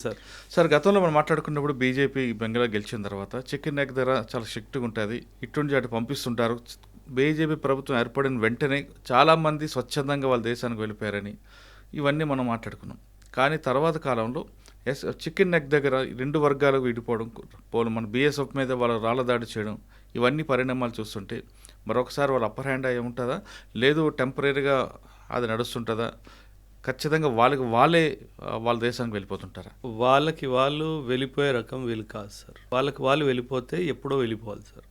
Sir sir గతంలో మనం మాట్లాడుకున్నప్పుడు బీజేపీ బెంగాల్ గెలిచిన తర్వాత చికెన్ నెక్ ధర చాలా స్ట్రిక్ట్గా ఉంటుంది, ఇటువంటి అటు పంపిస్తుంటారు. బీజేపీ ప్రభుత్వం ఏర్పడిన వెంటనే చాలామంది స్వచ్ఛందంగా వాళ్ళ దేశానికి వెళ్ళిపోయారని ఇవన్నీ మనం మాట్లాడుకున్నాం. కానీ తర్వాత కాలంలో చికెన్ నెక్ దగ్గర రెండు వర్గాలకు విడిపోవడం, పోలు మన బీఎస్ఎఫ్ మీద వాళ్ళ రాళ్ళ దాడి చేయడం, ఇవన్నీ పరిణామాలు చూస్తుంటే మరొకసారి వాళ్ళ అప్పర్ హ్యాండ్ అయి ఉంటుందా, లేదు టెంపరీగా అది నడుస్తుంటుందా, ఖచ్చితంగా వాళ్ళే వాళ్ళ దేశానికి వెళ్ళిపోతుంటారా? వాళ్ళకి వాళ్ళు వెళ్ళిపోయే రకం వీళ్ళు కాదు సార్. వాళ్ళకి వాళ్ళు వెళ్ళిపోతే ఎప్పుడో వెళ్ళిపోవాలి సార్.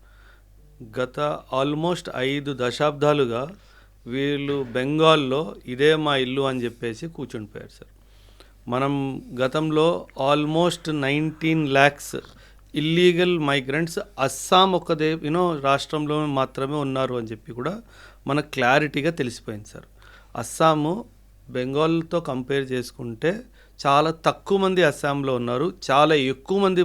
గత ఆల్మోస్ట్ 5 దశాబ్దాలుగా వీళ్ళు బెంగాల్లో ఇదే మా ఇల్లు అని చెప్పేసి కూర్చుండిపోయారు సార్. మనం గతంలో almost 19 lakhs illegal migrants Assam ఒక్కదే రాష్ట్రంలో మాత్రమే ఉన్నారు అని చెప్పి కూడా మనకు క్లారిటీగా తెలిసిపోయింది సార్. అస్సాము బెంగాల్తో కంపేర్ చేసుకుంటే చాలా తక్కువ మంది అస్సాంలో ఉన్నారు, చాలా ఎక్కువ మంది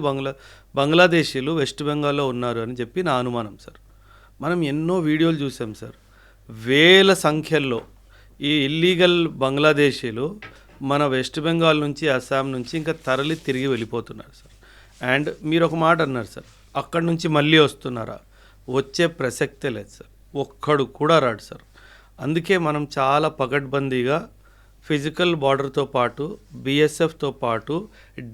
బంగ్లాదేశీలు వెస్ట్ బెంగాల్లో ఉన్నారు అని చెప్పి నా అనుమానం సార్. మనం ఎన్నో వీడియోలు చూసాం సార్. వేల సంఖ్యల్లో ఈ ఇల్లీగల్ బంగ్లాదేశీలు మన వెస్ట్ బెంగాల్ నుంచి అస్సాం నుంచి ఇంకా తరలి తిరిగి వెళ్ళిపోతున్నారు సార్. అండ్ మీరు ఒక మాట అన్నారు సార్, అక్కడి నుంచి మళ్ళీ వస్తున్నారా? వచ్చే ప్రసక్తే లేదు సార్, ఒక్కడు కూడా రాడు సార్. అందుకే మనం చాలా పకడ్బందీగా ఫిజికల్ బార్డర్తో పాటు బీఎస్ఎఫ్తో పాటు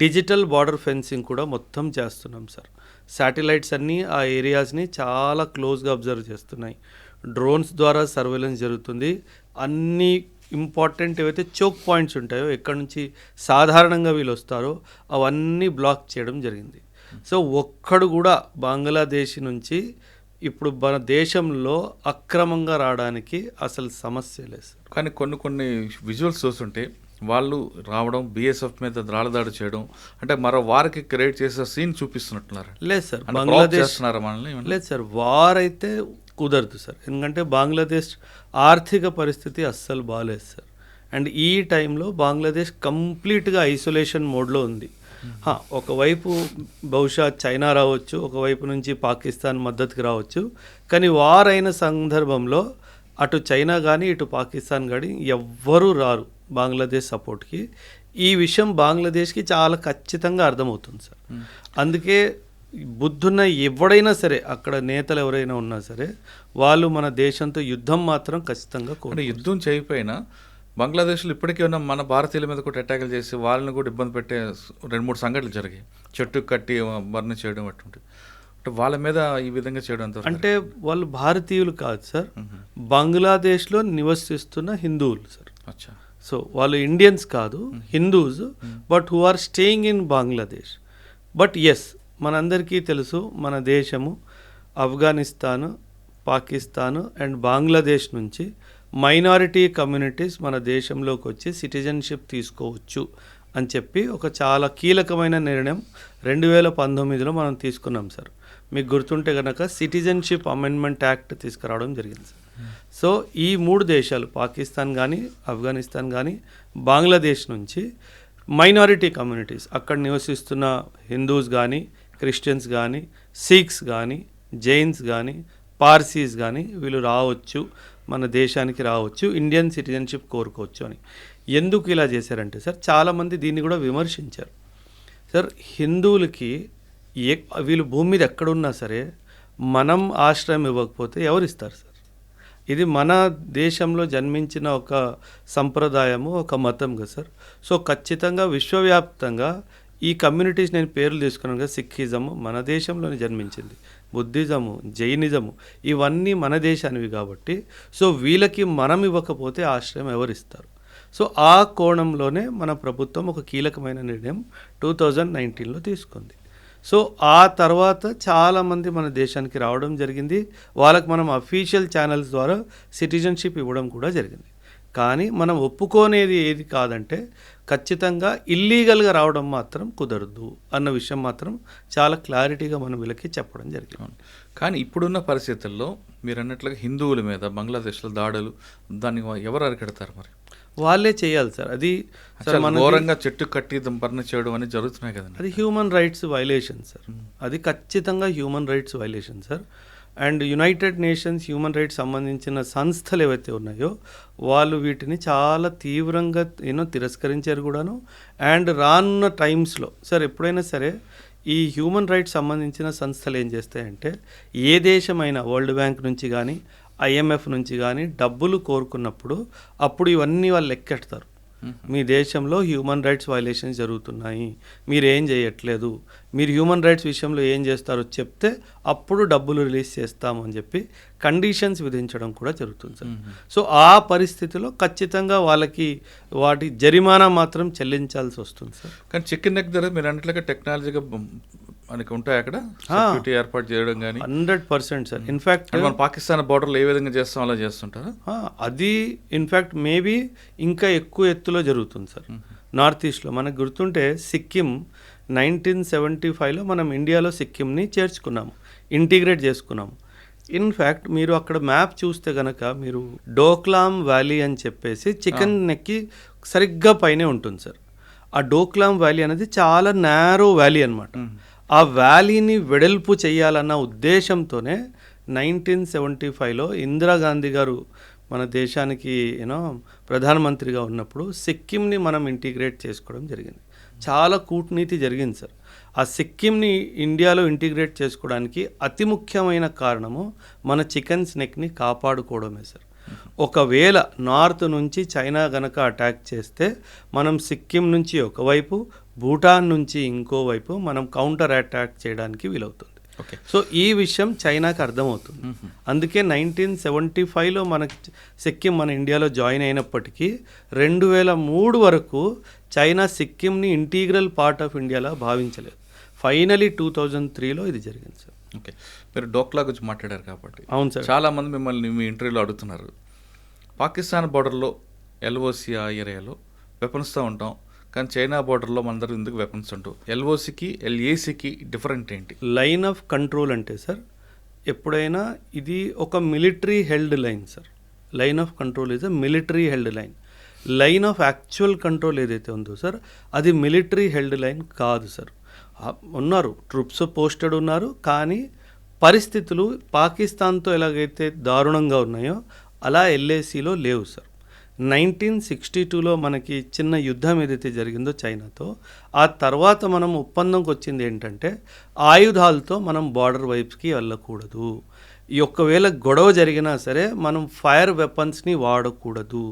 డిజిటల్ బార్డర్ ఫెన్సింగ్ కూడా మొత్తం చేస్తున్నాం సార్. శాటిలైట్స్ అన్నీ ఆ ఏరియాస్ని చాలా క్లోజ్గా అబ్జర్వ్ చేస్తున్నాయి. డ్రోన్స్ ద్వారా సర్వేలెన్స్ జరుగుతుంది. అన్ని ఇంపార్టెంట్ ఏవైతే చోక్ పాయింట్స్ ఉంటాయో, ఎక్కడి నుంచి సాధారణంగా వీళ్ళు వస్తారో అవన్నీ బ్లాక్ చేయడం జరిగింది. సో ఒక్కడు కూడా బంగ్లాదేశ్ నుంచి ఇప్పుడు మన దేశంలో అక్రమంగా రావడానికి అసలు సమస్య లేదు సార్. కానీ కొన్ని విజువల్స్ చూస్తుంటే వాళ్ళు రావడం, బీఎస్ఎఫ్ మీద రాళ్ళదాడి చేయడం, అంటే మరో వారికి క్రియేట్ చేసే సీన్ చూపిస్తున్నట్టున్నారు. లేదు సార్, బంగ్లాదేశ్ మనల్ని లేదు సార్, వార్ అయితే కుదరదు సార్. ఎందుకంటే బంగ్లాదేశ్ ఆర్థిక పరిస్థితి అస్సలు బాగాలేదు సార్. అండ్ ఈ టైంలో బంగ్లాదేశ్ కంప్లీట్గా ఐసోలేషన్ మోడ్లో ఉంది. ఒకవైపు బహుశా చైనా రావచ్చు, ఒకవైపు నుంచి పాకిస్తాన్ మద్దతుకి రావచ్చు. కానీ వార్ అయిన సందర్భంలో అటు చైనా కానీ ఇటు పాకిస్తాన్ కానీ ఎవ్వరూ రారు బంగ్లాదేశ్ సపోర్ట్కి. ఈ విషయం బంగ్లాదేశ్కి చాలా ఖచ్చితంగా అర్థమవుతుంది సార్. అందుకే బుద్ధున్న ఎవడైనా సరే, అక్కడ నేతలు ఎవరైనా ఉన్నా సరే, వాళ్ళు మన దేశంతో యుద్ధం మాత్రం ఖచ్చితంగా యుద్ధం చేయకపోయినా బంగ్లాదేశ్లో ఇప్పటికీ ఉన్న మన భారతీయుల మీద కూడా అటాకులు చేసి వాళ్ళని కూడా ఇబ్బంది పెట్టే 2-3 సంఘటనలు జరిగాయి. చెట్టు కట్టి బర్న్ చేయడం అటువంటి, అంటే వాళ్ళ మీద ఈ విధంగా చేయడం అంటే వాళ్ళు భారతీయులు కాదు సార్, బంగ్లాదేశ్లో నివసిస్తున్న హిందువులు సార్. సో వాళ్ళు ఇండియన్స్ కాదు, Hindus, but who are staying in Bangladesh. But yes, మనందరికీ తెలుసు మన దేశము ఆఫ్ఘనిస్తాను, పాకిస్తాను అండ్ బంగ్లాదేశ్ నుంచి మైనారిటీ కమ్యూనిటీస్ మన దేశంలోకి వచ్చి సిటిజన్షిప్ తీసుకోవచ్చు అని చెప్పి ఒక చాలా కీలకమైన నిర్ణయం 2019లో మనం తీసుకున్నాం సార్. మీకు గుర్తుంటే కనుక సిటిజన్షిప్ అమెండ్మెంట్ యాక్ట్ తీసుకురావడం జరిగింది సార్. సో ఈ 3 దేశాలు, పాకిస్తాన్ కానీ ఆఫ్ఘనిస్తాన్ కానీ బంగ్లాదేశ్ నుంచి మైనారిటీ కమ్యూనిటీస్, అక్కడ నివసిస్తున్న హిందూస్ కానీ, క్రిస్టియన్స్ కానీ, సిఖ్స్ కానీ, జైన్స్ కానీ, పార్సీస్ కానీ వీళ్ళు రావచ్చు, మన దేశానికి రావచ్చు, ఇండియన్ సిటిజన్షిప్ కోరుకోవచ్చు అని. ఎందుకు ఇలా చేశారంటే సార్, చాలామంది దీన్ని కూడా విమర్శించారు సార్. హిందువులకి వీళ్ళు భూమి మీద ఎక్కడున్నా సరే మనం ఆశ్రయం ఇవ్వకపోతే ఎవరిస్తారు సార్? ఇది మన దేశంలో జన్మించిన ఒక సంప్రదాయము, ఒక మతం కదా సార్. సో ఖచ్చితంగా విశ్వవ్యాప్తంగా ఈ కమ్యూనిటీస్, నేను పేర్లు తీసుకున్నాను కదా, సిక్కిజము మన దేశంలోనే జన్మించింది, బుద్ధిజము, జైనిజము ఇవన్నీ మన దేశానివి కాబట్టి సో వీళ్ళకి మనం ఇవ్వకపోతే ఆశ్రయం ఎవరిస్తారు? సో ఆ కోణంలోనే మన ప్రభుత్వం ఒక కీలకమైన నిర్ణయం 2019లో తీసుకుంది. సో ఆ తర్వాత చాలామంది మన దేశానికి రావడం జరిగింది. వాళ్ళకి మనం అఫీషియల్ ఛానల్స్ ద్వారా సిటిజన్షిప్ ఇవ్వడం కూడా జరిగింది. కానీ మనం ఒప్పుకోనేది ఏది కాదంటే ఖచ్చితంగా ఇల్లీగల్గా రావడం మాత్రం కుదరదు అన్న విషయం మాత్రం చాలా క్లారిటీగా మనం వీళ్ళకి చెప్పడం జరిగింది. కానీ ఇప్పుడున్న పరిస్థితుల్లో మీరు అన్నట్లుగా హిందువుల మీద బంగ్లాదేశ్లో దాడులు, దాన్ని ఎవరు అరికడతారు? మరి వాళ్ళే చేయాలి సార్. అది ఘోరంగా చెట్టు కట్టి బర్న్ చేయడం అనేది జరుగుతున్నాయి కదండి. అది హ్యూమన్ రైట్స్ వైలేషన్ సార్. అది ఖచ్చితంగా human rights violation sir. And United nations human rights సంబంధించిన సంస్థలు ఏవైతే ఉన్నాయో వాళ్ళు వీటిని చాలా తీవ్రంగా తిరస్కరించారు కూడాను. అండ్ రానున్న టైమ్స్లో సార్ ఎప్పుడైనా సరే ఈ హ్యూమన్ రైట్స్ సంబంధించిన సంస్థలు ఏం చేస్తాయంటే ఏ దేశమైనా వరల్డ్ బ్యాంక్ నుంచి కానీ IMF నుంచి కానీ డబ్బులు కోరుకున్నప్పుడు అప్పుడు ఇవన్నీ వాళ్ళు లెక్కెడతారు. మీ దేశంలో హ్యూమన్ రైట్స్ వైలేషన్స్ జరుగుతున్నాయి, మీరు ఏం చేయట్లేదు, మీరు హ్యూమన్ రైట్స్ విషయంలో ఏం చేస్తారో చెప్తే అప్పుడు డబ్బులు రిలీజ్ చేస్తాము అని చెప్పి కండిషన్స్ విధించడం కూడా జరుగుతుంది సార్. సో ఆ పరిస్థితిలో ఖచ్చితంగా వాళ్ళకి వాటి జరిమానా మాత్రం చెల్లించాల్సి వస్తుంది సార్. కానీ చికెన్ నెక్ దగ్గర మీరు అన్నట్లుగా టెక్నాలజీగా మనకి ఉంటాయి అక్కడ సెక్యూరిటీ ఏర్పాటు చేయడం కానీ 100% సార్. ఇన్ఫ్యాక్ట్ మన పాకిస్తాన్ బార్డర్లో ఏ విధంగా చేస్తాం అలా చేస్తుంటారా? అది ఇన్ఫ్యాక్ట్ మేబీ ఇంకా ఎక్కువ ఎత్తులో జరుగుతుంది సార్. నార్త్ ఈస్ట్లో మనకు గుర్తుంటే సిక్కిం 1975లో మనం ఇండియాలో సిక్కింని చేర్చుకున్నాము, ఇంటిగ్రేట్ చేసుకున్నాము. ఇన్ఫ్యాక్ట్ మీరు అక్కడ మ్యాప్ చూస్తే కనుక మీరు డోక్లామ్ వ్యాలీ అని చెప్పేసి చికెన్ నెక్కి సరిగ్గా పైనే ఉంటుంది సార్. ఆ డోక్లామ్ వ్యాలీ అనేది చాలా నేరో వ్యాలీ అనమాట. ఆ వ్యాలీని వెడల్పు చేయాలన్న ఉద్దేశంతోనే 1975లో ఇందిరాగాంధీ గారు మన దేశానికి ప్రధానమంత్రిగా ఉన్నప్పుడు సిక్కింని మనం ఇంటిగ్రేట్ చేసుకోవడం జరిగింది. చాలా కూటనీతి జరిగింది సార్. ఆ సిక్కింని ఇండియాలో ఇంటిగ్రేట్ చేసుకోవడానికి అతి ముఖ్యమైన కారణము మన చికెన్ స్నెక్ని కాపాడుకోవడమే సార్. ఒకవేళ నార్త్ నుంచి చైనా గనక అటాక్ చేస్తే మనం సిక్కిం నుంచి ఒకవైపు, భూటాన్ నుంచి ఇంకోవైపు మనం కౌంటర్ అటాక్ చేయడానికి వీలవుతుంది. సో ఈ విషయం చైనాకి అర్థమవుతుంది. అందుకే 1975లో మనకి సిక్కిం మన ఇండియాలో జాయిన్ అయినప్పటికీ 2003 వరకు చైనా సిక్కింని ఇంటీగ్రల్ పార్ట్ ఆఫ్ ఇండియాలో భావించలేదు. ఫైనలీ 2003లో ఇది జరిగింది సార్. ఓకే, మీరు డోక్లా గురించి మాట్లాడారు కాబట్టి అవును సార్, చాలామంది మిమ్మల్ని మీ ఇంటర్వ్యూలో అడుగుతున్నారు. పాకిస్తాన్ బార్డర్లో LOC ఆ ఏరియాలో వెపన్స్తో ఉంటాం, కానీ చైనా బార్డర్లో మనందరూ ఎందుకు వెపన్స్ ఉంటాం? LOCకి LACకి డిఫరెంట్ ఏంటి? లైన్ ఆఫ్ కంట్రోల్ అంటే సార్ ఎప్పుడైనా ఇది ఒక military held line sir. Line of control is a military held line. Line of actual control ఏదైతే ఉందో సార్ అది మిలిటరీ హెల్డ్ లైన్ కాదు సార్. ఉన్నారు, ట్రూప్స్ పోస్టెడ్ ఉన్నారు, కానీ పరిస్థితులు పాకిస్తాన్తో ఎలాగైతే దారుణంగా ఉన్నాయో అలా LACలో లేవు సార్. 1962లో మనకి చిన్న యుద్ధం ఏదైతే జరిగిందో చైనాతో, ఆ తర్వాత మనం ఒప్పందంకి వచ్చింది ఏంటంటే ఆయుధాలతో మనం బార్డర్ వైపుకి వెళ్ళకూడదు, ఒకవేళ గొడవ జరిగినా సరే మనం ఫైర్ వెపన్స్ని వాడకూడదు,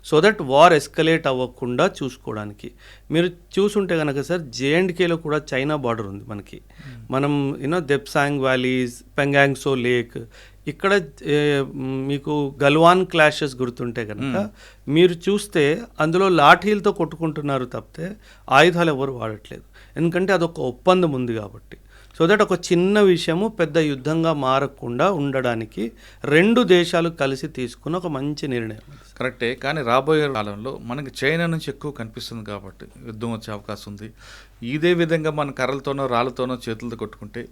సో దట్ వార్ ఎస్కలేట్ అవ్వకుండా చూసుకోవడానికి. మీరు చూసుంటే కనుక సార్ JNKలో కూడా చైనా బార్డర్ ఉంది మనకి. మనం దెప్సాంగ్ వ్యాలీస్, పెంగాంగ్సో లేక్, ఇక్కడ మీకు గల్వాన్ క్లాషెస్ గుర్తుంటే కనుక మీరు చూస్తే అందులో లాఠీలతో కొట్టుకుంటున్నారు తప్పితే ఆయుధాలు ఎవరు వాడట్లేదు. ఎందుకంటే అదొక ఒప్పందం ఉంది కాబట్టి. సో దట్ ఒక చిన్న విషయము పెద్ద యుద్ధంగా మారకుండా ఉండడానికి రెండు దేశాలు కలిసి తీసుకున్న ఒక మంచి నిర్ణయం. కరెక్టే, కానీ రాబోయే కాలంలో మనకి చైనా నుంచి ఎక్కువ కనిపిస్తుంది కాబట్టి యుద్ధం వచ్చే అవకాశం ఉంది. ఇదే విధంగా మన కర్రలతోనో రాళ్ళతోనో చేతులతో కొట్టుకుంటే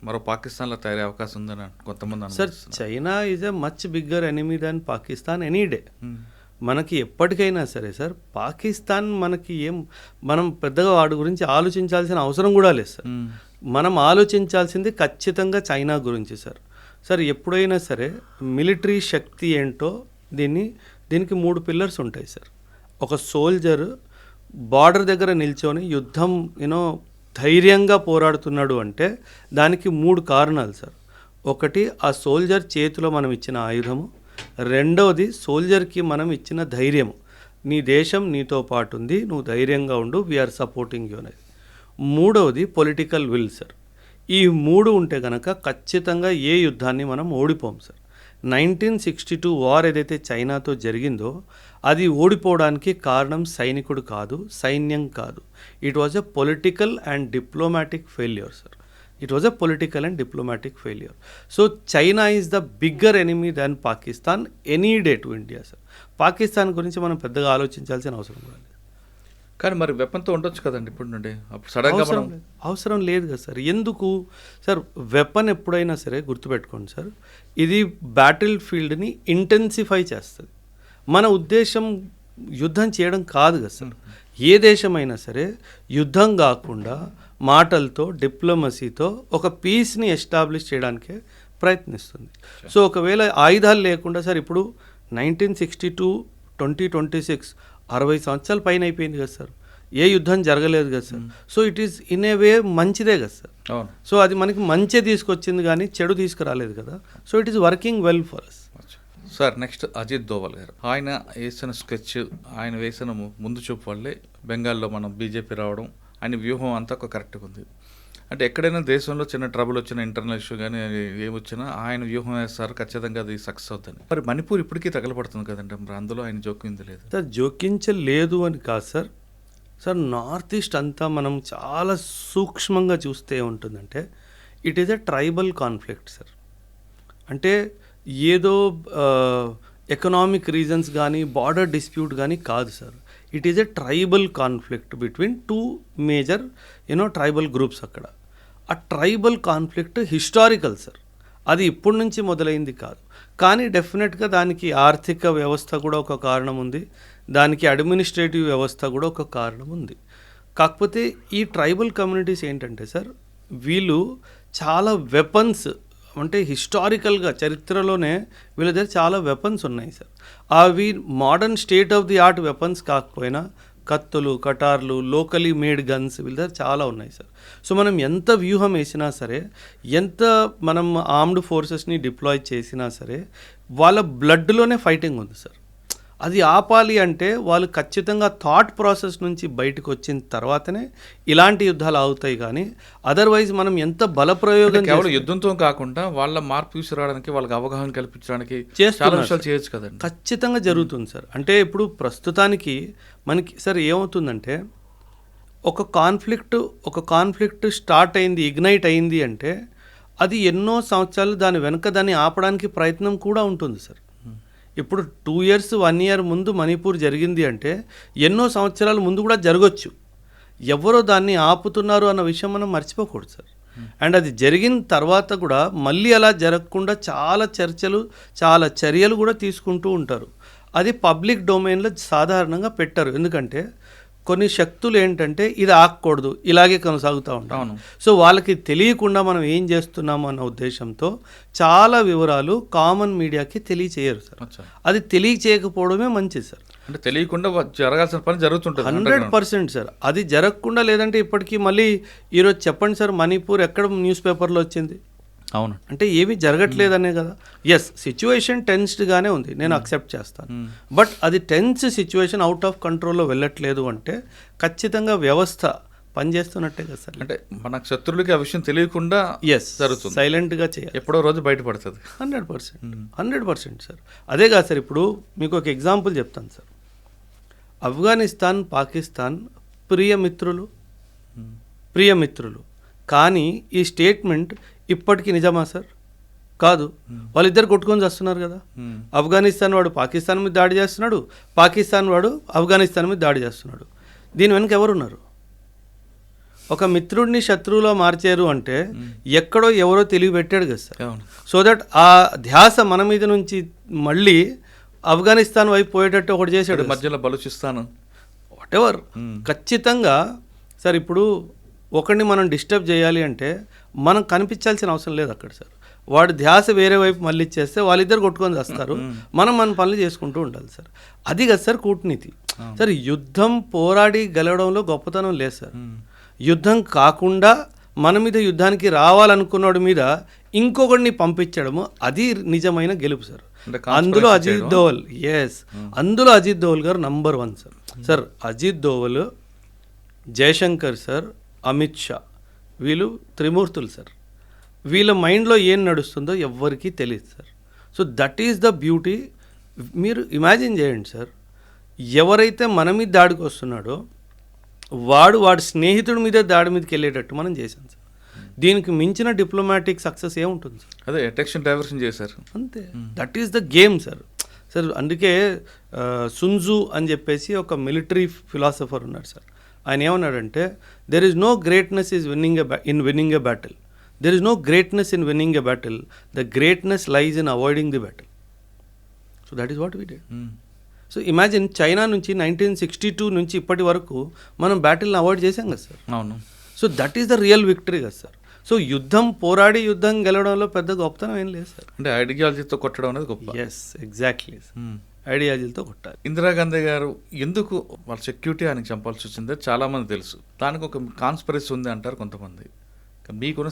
మరో పాకిస్తాన్లో తయారయ్యే అవకాశం ఉందని కొంతమంది sir. China is a much bigger enemy than Pakistan any day. మనకి ఎప్పటికైనా సరే సార్ పాకిస్తాన్ మనకి మనం పెద్దగా వాడి గురించి ఆలోచించాల్సిన అవసరం కూడా లేదు సార్. మనం ఆలోచించాల్సింది ఖచ్చితంగా చైనా గురించి సార్. సార్ ఎప్పుడైనా సరే మిలిటరీ శక్తి ఏంటో దీనికి 3 పిల్లర్స్ ఉంటాయి సార్. ఒక సోల్జర్ బార్డర్ దగ్గర నిల్చొని యుద్ధం ధైర్యంగా పోరాడుతున్నాడు అంటే దానికి 3 కారణాలు సార్. ఒకటి, ఆ సోల్జర్ చేతిలో మనం ఇచ్చిన ఆయుధము. రెండవది, సోల్జర్కి మనం ఇచ్చిన ధైర్యము. నీ దేశం నీతో పాటు ఉంది, నువ్వు ధైర్యంగా ఉండు, వీఆర్ సపోర్టింగ్ యూ అనేది. మూడవది పొలిటికల్ విల్ సార్. ఈ 3 ఉంటే కనుక ఖచ్చితంగా ఏ యుద్ధాన్ని మనం ఓడిపోం సార్. 1962 వార్ ఏదైతే చైనాతో జరిగిందో అది ఓడిపోవడానికి కారణం సైనికుడు కాదు, సైన్యం కాదు. It was a political and diplomatic failure sir. It was a political and diplomatic failure. So China is the bigger enemy than Pakistan any day to India sir. Pakistan గురించి మనం పెద్దగా ఆలోచించాల్సిన అవసరం కూడా లేదు. కానీ మరి వెపన్తో ఉండొచ్చు కదండి ఇప్పుడు నుండి, అప్పుడు సడన్గా అవసరం లేదు కదా సార్. ఎందుకు సార్? వెపన్ ఎప్పుడైనా సరే గుర్తుపెట్టుకోండి సార్, ఇది బ్యాటిల్ ఫీల్డ్ని ఇంటెన్సిఫై చేస్తుంది. మన ఉద్దేశం యుద్ధం చేయడం కాదు కదా సార్. ఏ దేశమైనా సరే యుద్ధం కాకుండా మాటలతో, డిప్లొమసీతో ఒక పీస్ని ఎస్టాబ్లిష్ చేయడానికే ప్రయత్నిస్తుంది. సో ఒకవేళ ఆయుధాలు లేకుండా సార్ ఇప్పుడు 1962 2026 60 సంవత్సరాల పైన అయిపోయింది కదా సార్, ఏ యుద్ధం జరగలేదు కదా sir. So it is in a way మంచిదే కదా సార్. సో అది మనకి మంచి తీసుకొచ్చింది కానీ చెడు తీసుకురాలేదు కదా. So it is working well for us. Sir next Ajit Doval garu, ఆయన వేసిన స్కెచ్, ఆయన వేసిన ముందు చూపు వల్లే బెంగాల్లో మనం బీజేపీ రావడం, ఆయన వ్యూహం అంతా ఒక కరెక్ట్గా ఉంది. అంటే ఎక్కడైనా దేశంలో చిన్న ట్రబుల్ వచ్చినా, ఇంటర్నల్ ఇష్యూ కానీ ఏమొచ్చినా ఆయన వ్యూహం వేస్తారు, ఖచ్చితంగా అది సక్సెస్ అవుతుంది. మరి మణిపూర్ ఇప్పటికీ తగలపడుతుంది కదండి, మరి అందులో ఆయన జోక్యం లేదు సార్. జోకించలేదు అని కాదు సార్. సార్ నార్త్ ఈస్ట్ అంతా మనం చాలా సూక్ష్మంగా చూస్తే ఏముంటుందంటే it is a tribal conflict sir. అంటే ఏదో ఎకనామిక్ రీజన్స్ కానీ బార్డర్ డిస్ప్యూట్ కానీ కాదు sir. It is a tribal conflict between 2 major tribal groups. అక్కడ ఆ ట్రైబల్ కాన్ఫ్లిక్ట్ హిస్టారికల్ సార్. అది ఇప్పటి నుంచి మొదలైంది కాదు. కానీ డెఫినెట్గా దానికి ఆర్థిక వ్యవస్థ కూడా ఒక కారణం ఉంది, దానికి అడ్మినిస్ట్రేటివ్ వ్యవస్థ కూడా ఒక కారణం ఉంది. కాకపోతే ఈ ట్రైబల్ కమ్యూనిటీస్ ఏంటంటే సార్, వీళ్ళు చాలా వెపన్స్, అంటే హిస్టారికల్గా చరిత్రలోనే వీళ్ళ దగ్గర చాలా వెపన్స్ ఉన్నాయి సార్. అవి modern state of the art weapons కాకపోయినా కత్తులు, కటార్లు, లోకలీ మేడ్ గన్స్ వీళ్ళ దగ్గర చాలా ఉన్నాయి సార్. సో మనం ఎంత వ్యూహం వేసినా సరే, ఎంత మనం ఆర్మ్డ్ ఫోర్సెస్ని డిప్లాయ్ చేసినా సరే, వాళ్ళ బ్లడ్లోనే ఫైటింగ్ ఉంది సార్. అది ఆపాలి అంటే వాళ్ళు ఖచ్చితంగా థాట్ ప్రాసెస్ నుంచి బయటకు వచ్చిన తర్వాతనే ఇలాంటి యుద్ధాలు అవుతాయి. కానీ అదర్వైజ్ మనం ఎంత బలప్రయోగం కేవలం యుద్ధంతో కాకుండా వాళ్ళ మార్పు తీసుకురావడానికి, వాళ్ళకి అవగాహన కల్పించడానికి చాలా విషయాలు చేయొచ్చు కదండి. ఖచ్చితంగా జరుగుతుంది సార్. అంటే ఇప్పుడు ప్రస్తుతానికి మనకి సార్ ఏమవుతుందంటే, ఒక కాన్ఫ్లిక్ట్ స్టార్ట్ అయింది, ఇగ్నైట్ అయింది అంటే అది ఎన్నో సంవత్సరాలు దాని వెనుక దాన్ని ఆపడానికి ప్రయత్నం కూడా ఉంటుంది సార్. ఇప్పుడు 2 years 1 year ముందు మణిపూర్ జరిగింది అంటే ఎన్నో సంవత్సరాల ముందు కూడా జరగచ్చు. ఎవరో దాన్ని ఆపుతున్నారు అన్న విషయం మనం మర్చిపోకూడదు సార్. అండ్ అది జరిగిన తర్వాత కూడా మళ్ళీ అలా జరగకుండా చాలా చర్యలు కూడా తీసుకుంటూ ఉంటారు. అది పబ్లిక్ డొమైన్లో సాధారణంగా పెట్టరు. ఎందుకంటే కొన్ని శక్తులు ఏంటంటే ఇది ఆగకూడదు, ఇలాగే కొనసాగుతూ ఉంటాం. సో వాళ్ళకి తెలియకుండా మనం ఏం చేస్తున్నాము అన్న ఉద్దేశంతో చాలా వివరాలు కామన్ మీడియాకి తెలియచేయరు సార్. అది తెలియచేయకపోవడమే మంచిది సార్. అంటే తెలియకుండా జరగాల్సిన పని జరుగుతుంటుంది 100% సార్. అది జరగకుండా లేదంటే ఇప్పటికీ మళ్ళీ ఈరోజు చెప్పండి సార్, మణిపూర్ ఎక్కడ న్యూస్ పేపర్లో వచ్చింది? అవును, అంటే ఏమీ జరగట్లేదనే కదా. ఎస్, సిచ్యువేషన్ టెన్స్డ్గానే ఉంది, నేను అక్సెప్ట్ చేస్తాను. బట్ అది టెన్స్ సిచ్యువేషన్ అవుట్ ఆఫ్ కంట్రోల్లో వెళ్ళట్లేదు అంటే ఖచ్చితంగా వ్యవస్థ పనిచేస్తున్నట్టే కదా సార్. అంటే మన శత్రువులకి ఆ విషయం తెలియకుండా జరుగుతుంది, సైలెంట్గా చేయాలి, ఎప్పుడో రోజు బయటపడుతుంది. 100% సార్. అదే కాదు సార్, ఇప్పుడు మీకు ఒక ఎగ్జాంపుల్ చెప్తాను సార్. ఆఫ్ఘనిస్తాన్, పాకిస్తాన్ ప్రియమిత్రులు కానీ ఈ స్టేట్మెంట్ ఇప్పటికీ నిజమా సార్? కాదు. వాళ్ళిద్దరు కొట్టుకొని వస్తున్నారు కదా. ఆఫ్ఘనిస్తాన్ వాడు పాకిస్తాన్ మీద దాడి చేస్తున్నాడు, పాకిస్తాన్ వాడు ఆఫ్ఘనిస్తాన్ మీద దాడి చేస్తున్నాడు. దీని వెనక ఎవరున్నారు? ఒక మిత్రుడిని శత్రువులో మార్చారు అంటే ఎక్కడో ఎవరో తెలివి పెట్టాడు కదా సార్. సో దట్ ఆ ధ్యాస మన మీద నుంచి మళ్ళీ ఆఫ్ఘనిస్తాన్ వైపు పోయేటట్టు ఒకటి చేశాడు, మధ్యలో బలూచిస్తాన్ వాట్ ఎవర్. ఖచ్చితంగా సార్, ఇప్పుడు ఒకరిని మనం డిస్టర్బ్ చేయాలి అంటే మనం కనిపించాల్సిన అవసరం లేదు అక్కడ సార్. వాడి ధ్యాస వేరే వైపు మళ్ళీ ఇచ్చేస్తే వాళ్ళిద్దరు కొట్టుకొని వస్తారు, మనం మన పనులు చేసుకుంటూ ఉండాలి సార్. అది కదా సార్ కూటనీతి సార్. యుద్ధం పోరాడి గెలవడంలో గొప్పతనం లేదు సార్. యుద్ధం కాకుండా మన మీద యుద్ధానికి రావాలనుకున్నోడి మీద ఇంకొకడిని పంపించడము అది నిజమైన గెలుపు సార్. అందులో అజిత్ దోవల్, అందులో Ajit Doval garu number 1 sir. Sir Ajit Doval, Jaishankar sir, Amit Shah, వీళ్ళు త్రిమూర్తులు సార్. వీళ్ళ మైండ్లో ఏం నడుస్తుందో ఎవ్వరికీ తెలియదు sir. So that is the beauty. మీరు ఇమాజిన్ చేయండి సార్, ఎవరైతే మన మీద దాడికి వస్తున్నాడో వాడి స్నేహితుడి మీద దాడి మీదకి వెళ్ళేటట్టు మనం చేశాం సార్. దీనికి మించిన డిప్లొమాటిక్ సక్సెస్ ఏముంటుంది సార్? అదే అటెన్షన్ డైవర్షన్ చేశారు అంతే. That is the game sir. Sir అందుకే సున్జు అని చెప్పేసి ఒక మిలిటరీ ఫిలాసఫర్ ఉన్నారు సార్. ఆయన ఏమన్నాడంటే, there is no greatness in winning a battle, there is no greatness in winning a battle, the greatness lies in avoiding the battle. So that is what we did. So imagine, China నుంచి 1962 నుంచి ఇప్పటి వరకు మనం బ్యాటిల్ని avoid చేసాం కదా sir. అవును. So that is the real victory కదా sir. So యుద్ధం పోరాడి యుద్ధం గెలవడంలో పెద్ద గొప్పతనం ఏం లేదు సార్. అంటే ఐడియాలజీతో కొట్టడం అనేది గొప్ప. ఎస్ ఎగ్జాక్ట్లీ, ఐడియాలజీతో కొట్టాలి. ఇందిరాగాంధీ గారు ఎందుకు వాళ్ళ సెక్యూరిటీ ఆయనకు చంపాల్సి వచ్చిందో చాలా మంది తెలుసు. దానికి ఒక కాన్స్పిరసీ ఉంది అంటారు కొంతమంది. మీకున్న